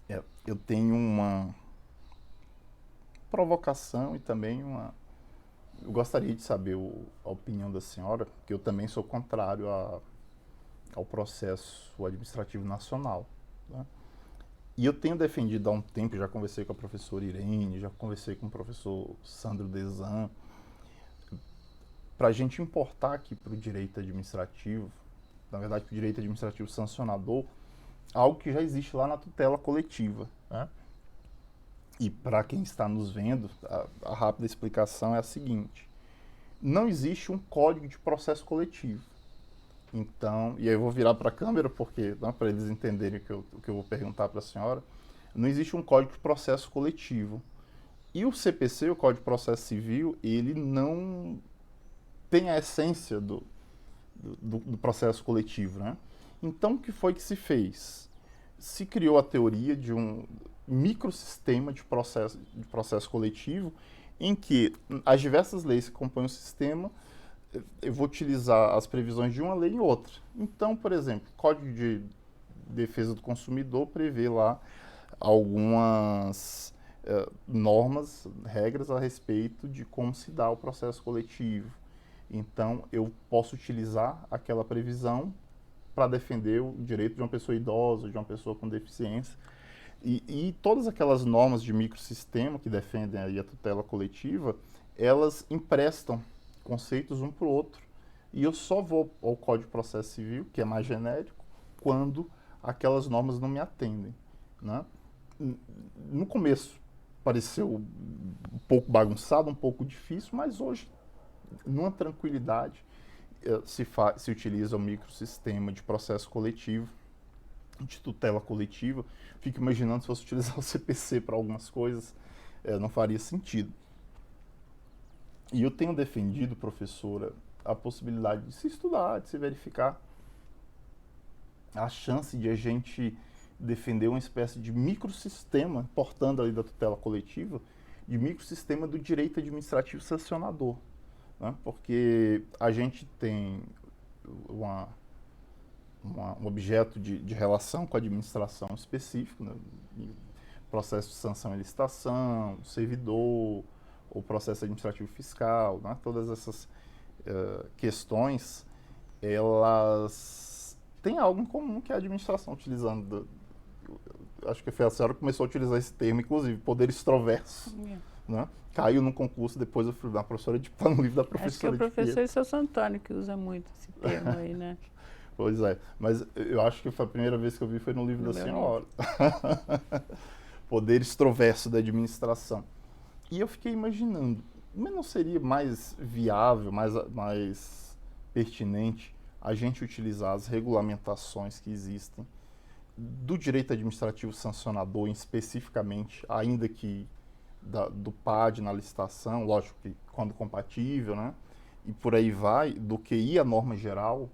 Eu tenho uma provocação e também uma. Eu gostaria de saber a opinião da senhora, porque eu também sou contrário ao processo administrativo nacional. Né? E eu tenho defendido há um tempo, já conversei com a professora Irene, já conversei com o professor Sandro Desan, para a gente importar aqui para o direito administrativo, na verdade para o direito administrativo sancionador, algo que já existe lá na tutela coletiva. Né? E para quem está nos vendo, a rápida explicação é a seguinte: não existe um código de processo coletivo. Então, e aí eu vou virar para a câmera porque, né, para eles entenderem o que eu vou perguntar para a senhora, não existe um código de processo coletivo. E o CPC, o Código de Processo Civil, ele não tem a essência do processo coletivo. Né? Então, o que foi que se fez? Se criou a teoria de um microsistema de processo coletivo em que as diversas leis que compõem o sistema, eu vou utilizar as previsões de uma lei em outra. Então, por exemplo, o Código de Defesa do Consumidor prevê lá algumas normas, regras a respeito de como se dá o processo coletivo. Então, eu posso utilizar aquela previsão para defender o direito de uma pessoa idosa, de uma pessoa com deficiência. E todas aquelas normas de microsistema que defendem aí a tutela coletiva, elas emprestam conceitos um para o outro. E eu só vou ao Código de Processo Civil, que é mais genérico, quando aquelas normas não me atendem. Né? No começo pareceu um pouco bagunçado, um pouco difícil, mas hoje, numa tranquilidade, se utiliza o microsistema de processo coletivo, de tutela coletiva. Fico imaginando se fosse utilizar o CPC para algumas coisas, não faria sentido. E eu tenho defendido, professora, a possibilidade de se estudar, de se verificar a chance de a gente defender uma espécie de microsistema, portando ali da tutela coletiva, de microsistema do direito administrativo sancionador. Né? Porque a gente tem uma, um objeto de relação com a administração específico, né? Processo de sanção e licitação, servidor, o processo administrativo fiscal, né? Todas essas questões, elas têm algo em comum que é a administração utilizando. Acho que foi a senhora que começou a utilizar esse termo, inclusive, poder extroverso. Né? Caiu no concurso, depois eu fui na professora de no livro da professora. Acho que é o professor Celso Antônio que usa muito esse termo aí, né? Pois é, mas eu acho que foi a primeira vez que eu vi foi no livro No da meu senhora. livro. Poder extroverso da administração. E eu fiquei imaginando, mas não seria mais viável, mais pertinente a gente utilizar as regulamentações que existem do direito administrativo sancionador, especificamente, ainda que do PAD na licitação, lógico que quando compatível, né? E por aí vai, do que ir a norma geral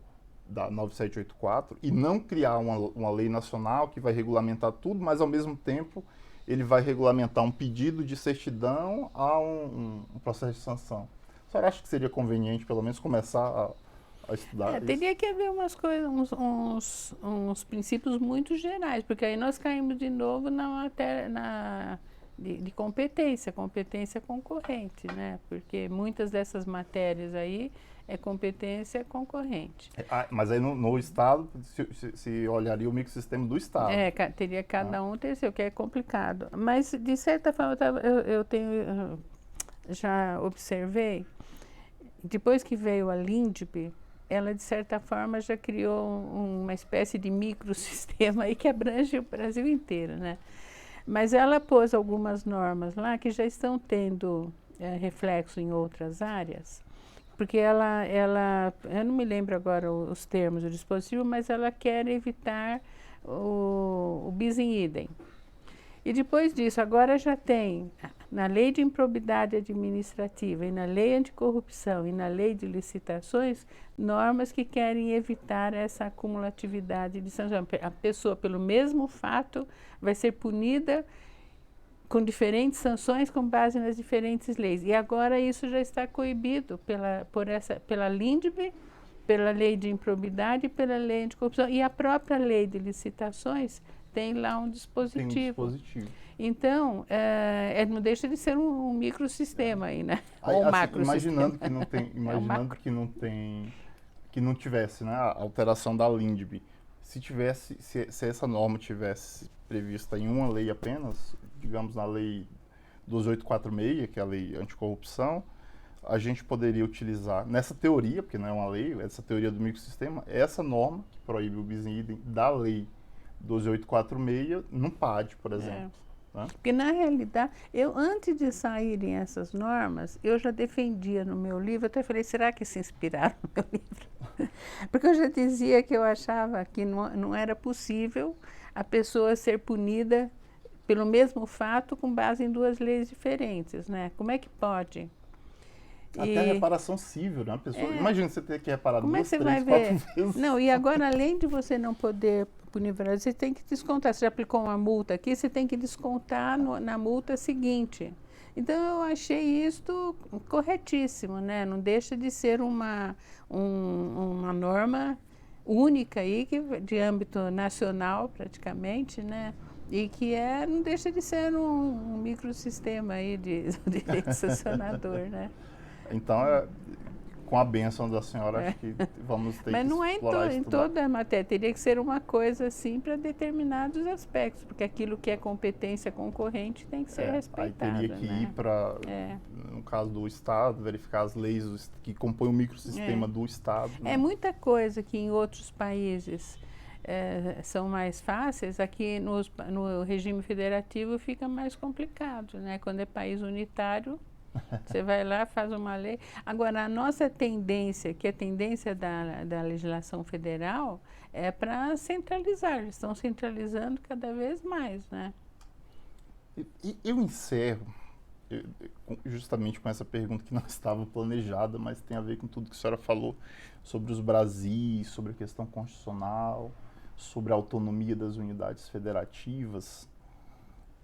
da 9784 e não criar uma lei nacional que vai regulamentar tudo, mas ao mesmo tempo ele vai regulamentar um pedido de certidão a um processo de sanção. A senhora acha que seria conveniente, pelo menos, começar a estudar isso? Teria que haver umas coisas, uns princípios muito gerais, porque aí nós caímos de novo na matéria de competência concorrente, né? Porque muitas dessas matérias aí é competência concorrente. Mas aí no Estado se olharia o microsistema do Estado. Teria cada um ter seu, que é complicado. Mas, de certa forma, eu já observei, depois que veio a LINDB, ela, de certa forma, já criou uma espécie de microsistema aí que abrange o Brasil inteiro, né? Mas ela pôs algumas normas lá que já estão tendo reflexo em outras áreas, porque eu não me lembro agora os termos do dispositivo, mas ela quer evitar o bis in idem. E depois disso, agora já tem na lei de improbidade administrativa e na lei anticorrupção e na lei de licitações, normas que querem evitar essa acumulatividade de sanção. A pessoa, pelo mesmo fato, vai ser punida com diferentes sanções com base nas diferentes leis. E agora isso já está coibido pela LINDB, pela lei de improbidade e pela lei anticorrupção. E a própria lei de licitações tem lá um Tem um dispositivo. dispositivo. Então, não deixa de ser um microsistema aí, né? Aí, Ou um assim, macrosistema. imaginando que não tem, macro. que não tivesse, né, a alteração da LINDB. Se essa norma tivesse prevista em uma lei apenas, digamos na lei 12846, que é a lei anticorrupção, a gente poderia utilizar, nessa teoria, porque não é uma lei, essa teoria do microsistema, essa norma que proíbe o bis in idem da lei 12846 no PAD, por exemplo. Né? Porque, na realidade, antes de saírem essas normas, eu já defendia no meu livro, até falei, será que se inspiraram no meu livro? Porque eu já dizia que eu achava que não era possível a pessoa ser punida pelo mesmo fato com base em duas leis diferentes, né? Como é que pode? Até a reparação civil, né? Imagina você ter que reparar como duas, é que você três, vai ver? quatro vezes. Não, e agora, além de você não poder punir, você tem que descontar. Você já aplicou uma multa aqui, você tem que descontar na multa seguinte. Então, eu achei isto corretíssimo, né? Não deixa de ser uma norma única aí, de âmbito nacional, praticamente, né? E que não deixa de ser um microsistema aí de direito sancionador, né? Então, com a bênção da senhora, acho que vamos ter Mas que não é explorar em toda a matéria, teria que ser uma coisa assim para determinados aspectos, porque aquilo que é competência concorrente tem que ser respeitado. Aí teria que ir para, no caso do Estado, verificar as leis que compõem o microsistema do Estado. Né? É muita coisa que em outros países são mais fáceis, aqui no regime federativo fica mais complicado, né? Quando é país unitário, você vai lá, faz uma lei. Agora, a nossa tendência, que é a tendência da legislação federal, é para centralizar. Eles estão centralizando cada vez mais, né? E eu encerro justamente com essa pergunta que não estava planejada, mas tem a ver com tudo que a senhora falou sobre os Brasis, sobre a questão constitucional, sobre a autonomia das unidades federativas.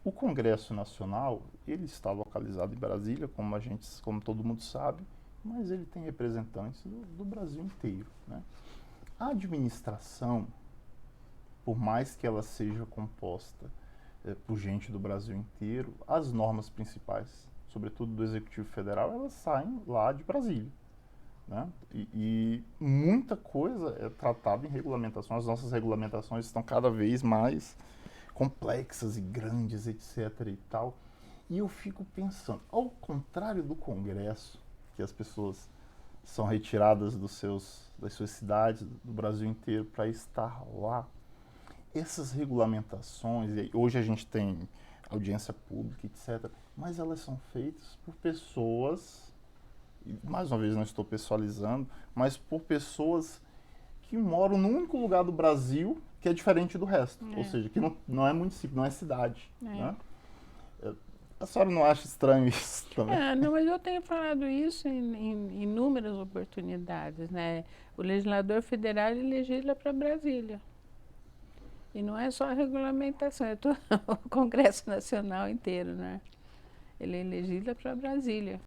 O Congresso Nacional, ele está localizado em Brasília, como todo mundo sabe, mas ele tem representantes do Brasil inteiro. Né? A administração, por mais que ela seja composta por gente do Brasil inteiro, as normas principais, sobretudo do Executivo Federal, elas saem lá de Brasília. Né? E muita coisa é tratada em regulamentação. As nossas regulamentações estão cada vez mais complexas e grandes, etc. e tal. E eu fico pensando, ao contrário do Congresso, que as pessoas são retiradas das suas cidades, do Brasil inteiro, para estar lá, essas regulamentações, e hoje a gente tem audiência pública, etc., mas elas são feitas por pessoas, e mais uma vez não estou pessoalizando, mas por pessoas que moram no único lugar do Brasil que é diferente do resto, ou seja, que não é município, não é cidade. Né? A senhora não acha estranho isso também? Não, mas eu tenho falado isso em inúmeras oportunidades, né? O legislador federal ele legisla para Brasília. E não é só a regulamentação, é todo o Congresso Nacional inteiro, né? Ele legisla para Brasília.